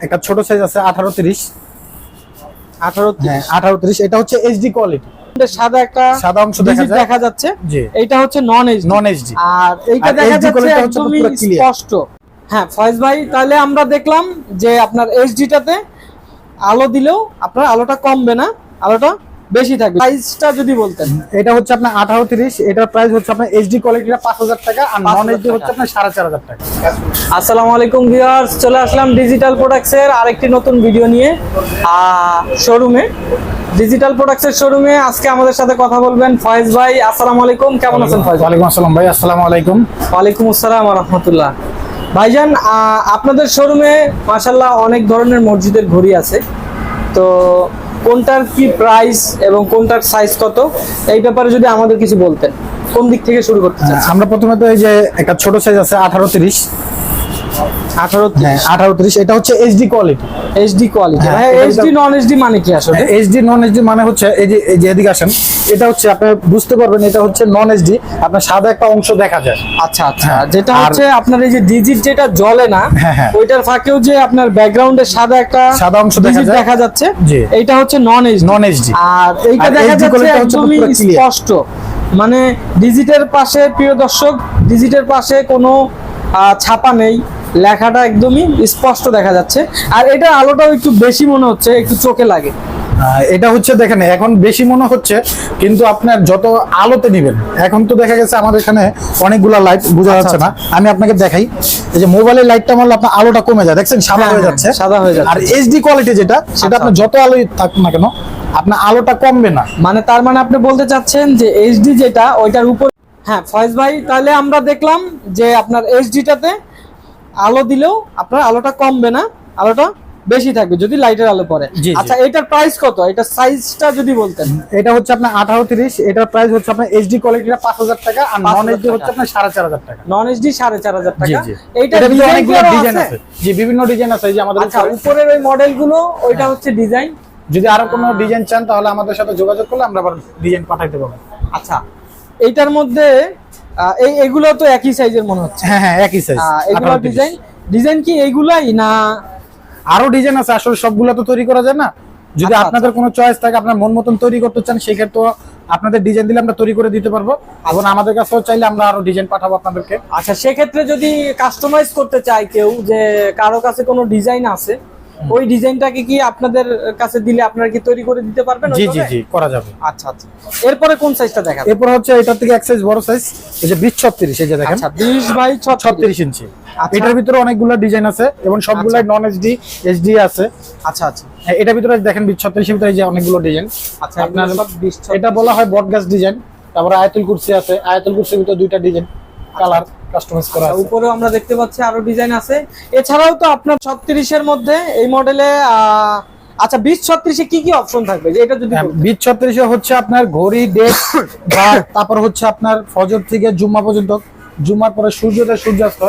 একটা ছোট সাইজ আছে 18-30 18-30 এটা হচ্ছে এইচডি কোয়ালিটি। সাদা একটা সাদা অংশ দেখা যাচ্ছে। জি, এটা হচ্ছে নন এইচডি আর এইটা দেখা যাচ্ছে একদমই স্পষ্ট। হ্যাঁ ফয়েজ ভাই, তাহলে আমরা দেখলাম যে আপনার এইচডিটাতে আলো দিলেও আপনার আলোটা কমবে না, আলোটা বেশি থাকবে। প্রাইসটা যদি বলতেন। এটা হচ্ছে আপনার 18-30, এটার প্রাইস হচ্ছে আপনার এইচডি কোয়ালিটিটা 5000 টাকা আর নন এইচডি হচ্ছে আপনার 4500 টাকা। আসসালামু আলাইকুম ভিউয়ার্স, চলে আসলাম ডিজিটাল প্রোডাক্টসের আরেকটি নতুন ভিডিও নিয়ে শোরুমে। ডিজিটাল প্রোডাক্টসের শোরুমে আজকে আমাদের সাথে কথা বলবেন ফয়েজ ভাই। আসসালামু আলাইকুম, কেমন আছেন ফয়েজ? ওয়ালাইকুম আসসালাম ভাই। আসসালামু আলাইকুম। ওয়ালাইকুম আসসালাম ওয়া রাহমাতুল্লাহ। ভাইজান, আপনাদের শোরুমে মাশাআল্লাহ অনেক ধরনের মসজিদের ঘড়ি আছে, তো কোনটার কি প্রাইস এবং কোনটার সাইজ কত, এই ব্যাপারে যদি আমাদের কিছু বলতেন। কোন দিক থেকে শুরু করতে চাচ্ছেন? আমরা প্রথমে তো এই যে একটা ছোট সাইজ আছে 18-30 এটা হচ্ছে এইচডি কোয়ালিটি। এইচডি কোয়ালিটি মানে এইচডি নন এইচডি মানে কি আসলে? এইচডি নন এইচডি মানে হচ্ছে এই যে এদিকে আসেন, এটা হচ্ছে আপনি বুঝতে পারবেন এটা হচ্ছে নন এইচডি, আপনার সাদা একটা অংশ দেখা যায়। আচ্ছা আচ্ছা, যেটা হচ্ছে আপনার এই যে ডিজিট যেটা জ্বলে না, ওইটার ফাঁকেও যে আপনার ব্যাকগ্রাউন্ডে সাদা অংশ দেখা যাচ্ছে, এইটা হচ্ছে নন এইচডি। আর এইটা দেখা যাচ্ছে একদমই স্পষ্ট, মানে ডিজিটের পাশে, প্রিয় দর্শক, ডিজিটের পাশে কোনো ছাপা নেই, লেখাটা একদমই স্পষ্ট দেখা যাচ্ছে। আর এটা আলোটাও একটু বেশি মনে হচ্ছে, একটু চোখে লাগে। এটা হচ্ছে দেখেন এখন বেশি মনে হচ্ছে, কিন্তু আপনার যত আলোতে নিবেন, এখন তো দেখা গেছে আমাদের এখানে অনেকগুলা লাইট বোঝা যাচ্ছে না, আমি আপনাকে দেখাই। এই যে মোবাইলের লাইটটা মারলে আপনার আলোটা কমে যায়, দেখছেন সাদা হয়ে যাচ্ছে। আর এইচডি কোয়ালিটি যেটা, সেটা আপনার যত আলোই থাকুক না কেন আপনার আলোটা কমবে না। মানে তার মানে আপনি বলতে চাচ্ছেন যে এইচডি যেটা ওইটার উপর। হ্যাঁ ফয়েজ ভাই, তাহলে আমরা দেখলাম যে আপনার এইচডিটাতে আলো দিলেও আপনার আলোটা কমবে না, আলোটা বেশি থাকবে যদি লাইটের আলো পড়ে। আচ্ছা, এটার প্রাইস কত, এটা সাইজটা যদি বলতেন। এটা হচ্ছে আপনার 18-30, এটার প্রাইস হচ্ছে আপনার এইচডি কোয়ালিটিটা 5000 টাকা আর নন এইচডি হচ্ছে আপনার 4500 টাকা। নন এইচডি 4500 টাকা। এইটার অনেকগুলো ডিজাইন আছে। জি, বিভিন্ন ডিজাইন আছে। এই যে আমাদের উপরের ওই মডেলগুলো, ওইটা হচ্ছে ডিজাইন। যদি আরো কোনো ডিজাইন চান তাহলে আমাদের সাথে যোগাযোগ করলে আমরা আবার ডিজাইন পাঠাইতে পারবো। আচ্ছা, এইটার মধ্যে এইগুলো তো একই সাইজের মনে হচ্ছে। হ্যাঁ একই সাইজ। এগুলো ডিজাইন কি এইগুলাই না আরো ডিজাইন আছে? আসলে সবগুলো তো তৈরি করা যায় না। যদি আপনাদের কোনো চয়েস থাকে, আপনার মন মতন তৈরি করতে চান, সেক্ষেত্রে আপনাদের ডিজাইন দিলে আমরা তৈরি করে দিতে পারবো। এবং আমাদের কাছেও চাইলে আমরা আরো ডিজাইন পাঠাবো আপনাদেরকে। আচ্ছা, সেক্ষেত্রে যদি কাস্টমাইজ করতে চায় কেউ, যে কারো কাছে কোনো ডিজাইন আছে, ওই ডিজাইনটাকে কি আপনাদের কাছে দিলে আপনারা কি তৈরি করে দিতে পারবেন? জি জি জি, করা যাবে। আচ্ছা আচ্ছা, এরপরে কোন সাইজটা দেখাবেন? এরপর হচ্ছে এটার থেকে এক সাইজ বড় সাইজ, এই যে 20-36, এই যে দেখেন। আচ্ছা, 20x36 ইঞ্চি। এটার ভিতরে অনেকগুলো ডিজাইন আছে এবং সবগুলাই নন এইচডি, এইচডি আছে। আচ্ছা আচ্ছা, এটার ভিতরে দেখেন 20-36 এর ভিতরে যে অনেকগুলো ডিজাইন। আচ্ছা, আপনার এটা বলা হয় বটগাছ ডিজাইন। তারপরে আয়াতুল কুরসি আছে, আয়াতুল কুরসির ভিতরে দুইটা ডিজাইন কালার কাস্টমাইজ করা আছে। উপরেও আমরা দেখতে পাচ্ছি আরো ডিজাইন আছে। এছাড়াও তো আপনার 36 এর মধ্যে এই মডেলে আচ্ছা 20-36 এ কি কি অপশন থাকবে, যে এটা যদি 20-36 এ হচ্ছে আপনার ঘড়ি, ডেট, বা তারপর হচ্ছে আপনার ফজর থেকে জুম্মা পর্যন্ত, জুম্মার পরে সূর্যোদয়, সূর্যাস্ত,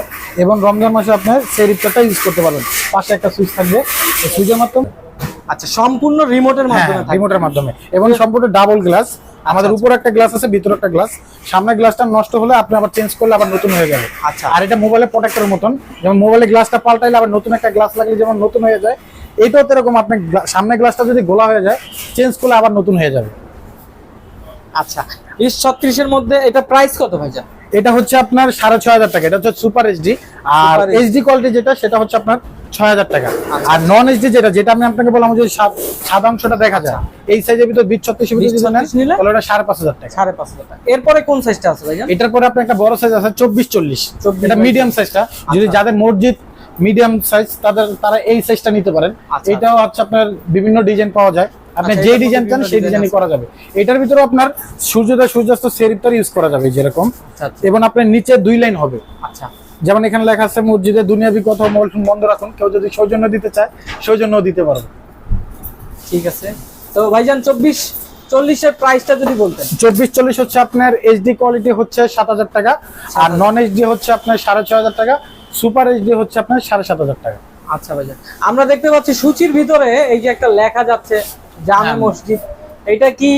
এবং রমজান মাসে আপনার সেই রিপ্টারটা ইউজ করতে পারবেন। পাশে একটা সুইচ থাকবে, এই সুইচের মাধ্যমে। আচ্ছা, সম্পূর্ণ রিমোটের মাধ্যমে? রিমোটের মাধ্যমে, এবং সম্পূর্ণ ডাবল গ্লাস। আমাদের উপরে একটা গ্লাস আছে, ভিতরে একটা গ্লাস। সামনের গ্লাসটা নষ্ট হলে আপনি আবার চেঞ্জ করলে আবার নতুন হয়ে যাবে। আচ্ছা, আর এটা মোবাইলের প্রোটেক্টরের মতন, যেমন মোবাইলের গ্লাসটা পাল্টাইলে আবার নতুন একটা গ্লাস লাগলে যেমন নতুন হয়ে যায়, এইটাও তো এরকম। আপনার সামনের গ্লাসটা যদি গোলা হয়ে যায়, চেঞ্জ করলে আবার নতুন হয়ে যাবে। আচ্ছা, 20-36 এর মধ্যে এটা প্রাইস কত ভাইজান? এটা হচ্ছে আপনার 6500 টাকা। এটা হচ্ছে সুপার এইচডি। আর এইচডি কোয়ালিটি যেটা, সেটা হচ্ছে আপনার 6000 টাকা। আর নন এইচডি যেটা আমি আপনাকে বললাম, যে সাদা অংশটা দেখা যায়, এই সাইজের ভিতর 20-36 নিলে ওটা 5500 টাকা। 5500 টাকা। এরপরে কোন সাইজটা আছে ভাইজান? এটার পরে আপনার একটা বড় সাইজ আছে 24-40। এটা মিডিয়াম সাইজটা। যদি যাদের মসজিদ মিডিয়াম সাইজ, তারা এই সাইজটা নিতে পারেন। এটাও হচ্ছে আপনার বিভিন্ন ডিজাইন পাওয়া যায়, আপনি যে ডিজাইন চান সেই ডিজাইনই করা যাবে। এটার ভিতরে আপনার সূর্যোদয়, সূর্যাস্ত সেরিপটার ইউজ করা যাবে যেরকম। এবং আপনার নিচে 2 লাইন হবে। আচ্ছা, যেমন এখানে লেখা আছে, মসজিদে দুনিয়াবি কথা মোবাইল ফোন বন্ধ রাখুন, কেউ যদি সৌজন্য দিতে চায় সৌজন্যও দিতে পারবে। ঠিক আছে। তো ভাইজান 24-40 এর প্রাইসটা যদি বলতেন। 24-40 হচ্ছে আপনার এইচডি কোয়ালিটি হচ্ছে 7000 টাকা, আর নন এইচডি হচ্ছে আপনার 6500 টাকা, সুপার এইচডি হচ্ছে আপনার 7500 টাকা। আচ্ছা ভাইজান, আমরা দেখতে পাচ্ছি সূচির ভিতরে এই যে একটা লেখা যাচ্ছে জামে মসজিদ, এটা কি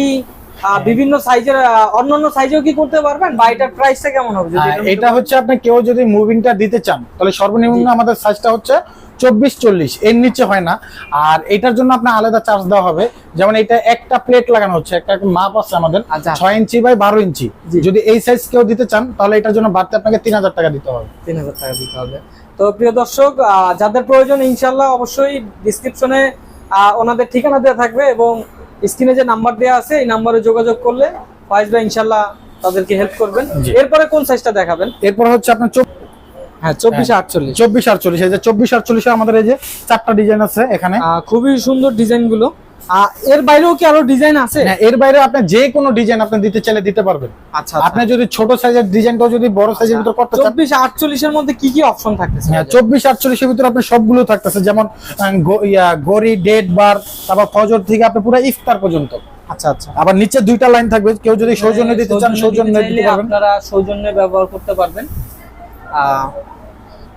বিভিন্ন সাইজের, অন্যান্য সাইজেও কি করতে পারবেন, বা এটার প্রাইসটা কেমন হবে? এটা হচ্ছে আপনি কেউ যদি মুভিংটা দিতে চান, তাহলে সর্বনিম্ন আমাদের সাইজটা হচ্ছে 24-40 এর নিচে হয় না। আর এটার জন্য আপনার আলাদা চার্জ দেওয়া হবে। যেমন এটা একটা প্লেট লাগানো হচ্ছে, একটা মাপ আছে আমাদের 6 ইঞ্চি বাই 12 ইঞ্চি। যদি এই সাইজ কেউ দিতে চান তাহলে এটার জন্য বাড়তে আপনাকে 3000 টাকা দিতে হবে। 3000 টাকা দিতে হবে। তো প্রিয় দর্শক, যাদের প্রয়োজন ইনশাআল্লাহ অবশ্যই ডিসক্রিপশনে ওনাদের ঠিকানা দেওয়া থাকবে এবং স্ক্রিনে যে নাম্বার দেওয়া আছে এই নাম্বারে যোগাযোগ করলে ফয়েজ ভাই ইনশাআল্লাহ তাদেরকে হেল্প করবেন। এরপরে কোন সাইজটা দেখাবেন? এরপর হচ্ছে আপনার 24-48 24-48 এই যে 24-48 এ আমাদের এই যে 4টা ডিজাইন আছে এখানে, খুবই সুন্দর ডিজাইন গুলো। এর বাইরেও কি আরো ডিজাইন আছে? হ্যাঁ, এর বাইরে আপনি যে কোনো ডিজাইন আপনি দিতে চাইলে দিতে পারবেন। আচ্ছা, আপনি যদি ছোট সাইজের ডিজাইনটাও যদি বড় সাইজের ভিতর করতে চান, 24-48 এর মধ্যে কি কি অপশন থাকতেছে? হ্যাঁ, 24-48 এর ভিতর আপনি সবগুলো থাকতেছে, যেমন গড়ি, ডেট, বার, তারপর ফজর থেকে আপনি পুরো ইফতার পর্যন্ত। আচ্ছা আচ্ছা। আবার নিচে 2টা লাইন থাকবে, কেউ যদি সৌজন্য দিতে চান সৌজন্য দিতে পারবেন, আপনারা সৌজন্য ব্যবহার করতে পারবেন।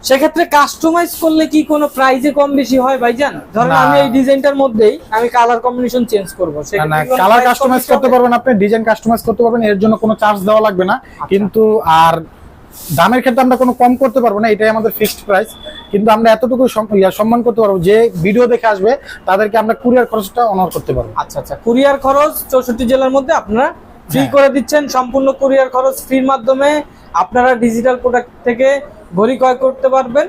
সেক্ষেত্রে কাস্টমাইজ করলে কি কোনো প্রাইসে কম বেশি হয় ভাইজান? ধরেন আমি এই ডিজাইনটার মধ্যেই আমি কালার কম্বিনেশন চেঞ্জ করব, না কালার কাস্টমাইজ করতে পারবেন, আপনি ডিজাইন কাস্টমাইজ করতে পারবেন, এর জন্য কোনো চার্জ দেওয়া লাগবে না। কিন্তু আর দামের ক্ষেত্রে আমরা কোনো কম করতে পারবো না, এটাই আমাদের ফিক্সড প্রাইস। কিন্তু আমরা এতটুকু সম্মান করতে পারবো, যে ভিডিও দেখে আসবে তাদেরকে আমরা কুরিয়ার খরচটা অনার করতে পারবো। আচ্ছা আচ্ছা, কুরিয়ার খরচ 64 জেলার মধ্যে আপনারা ফ্রি করে দিচ্ছেন। সম্পূর্ণ কুরিয়ার খরচ ফ্রির মাধ্যমে আপনারা ডিজিটাল প্রোডাক্ট থেকে ঘড়ি ক্রয় করতে পারবেন।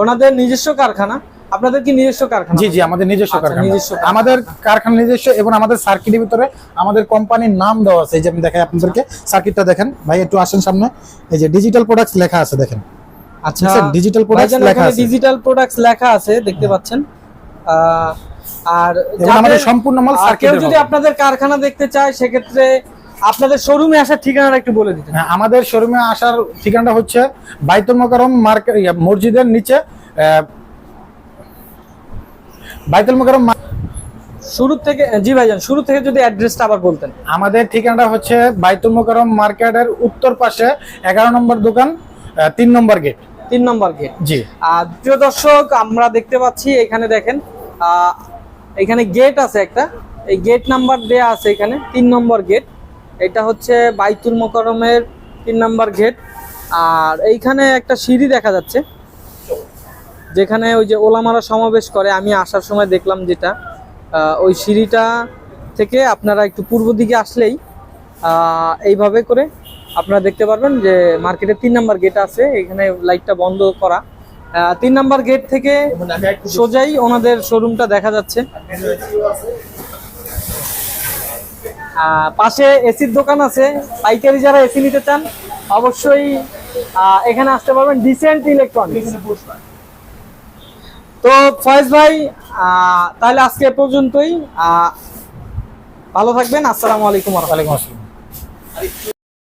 ওনাদের নিজস্ব কারখানা। আপনাদের কি নিজস্ব কারখানা? জি জি, আমাদের নিজস্ব কারখানা। আমাদের কারখানা নিজস্ব, এবং আমাদের সার্কিটের ভিতরে আমাদের কোম্পানির নাম দেওয়া আছে। এই যে আমি দেখাই আপনাদেরকে, সার্কিটটা দেখেন ভাই, একটু আসেন সামনে। এই যে ডিজিটাল প্রোডাক্টস লেখা আছে দেখেন। আচ্ছা, ডিজিটাল প্রোডাক্টস লেখা আছে, ডিজিটাল প্রোডাক্টস লেখা আছে দেখতে পাচ্ছেন। আর আমাদের সম্পূর্ণ মাল সার্কিট। কেউ যদি আপনাদের কারখানা দেখতে চায় সেক্ষেত্রে আপনাদের শোরুমে আসার ঠিকানাটা একটু বলে দিতেন। হ্যাঁ, আমাদের শোরুমে আসার ঠিকানাটা হচ্ছে বাইতুল মোকাররম মার্কেট, মসজিদের নিচে, বাইতুল মোকাররম শুরু থেকে। জি ভাইজান, শুরু থেকে যদি অ্যাড্রেসটা আবার বলতেন। আমাদের ঠিকানাটা হচ্ছে বাইতুল মোকাররম মার্কেটের উত্তর পাশে 11 নম্বর দোকান, 3 নম্বর গেট। 3 নম্বর গেট। জি। আর প্রিয় দর্শক, আমরা দেখতে পাচ্ছি এখানে দেখেন, এখানে গেট আছে একটা, এই গেট নাম্বার দেয়া আছে এখানে 3 নম্বর গেট। এটা হচ্ছে বাইতুল মোকাররমের 3 নম্বর গেট। আর এইখানে একটা সিঁড়ি দেখা যাচ্ছে, যেখানে ওই যে ওলামারা সমাবেশ করে, আমি আসার সময় দেখলাম যেটা, ওই সিঁড়িটা থেকে আপনারা একটু পূর্ব দিকে আসলেই এইভাবে করে আপনারা দেখতে পারবেন যে মার্কেটের 3 নম্বর গেট আছে। এখানে লাইটটা বন্ধ করা। 3 নম্বর গেট থেকে সোজাই ওনাদের শোরুমটা দেখা যাচ্ছে। পাশে এসির দোকান আছে, পাইকারি যারা এসি নিতে চান অবশ্যই এখানে আসতে পারবেন, ডিসেন্ট ইলেকট্রনিক্স। তো ফয়েজ ভাই, তাহলে আজকে এ পর্যন্তই। ভালো থাকবেন। আসসালামু আলাইকুম। ওয়া আলাইকুম আসসালাম।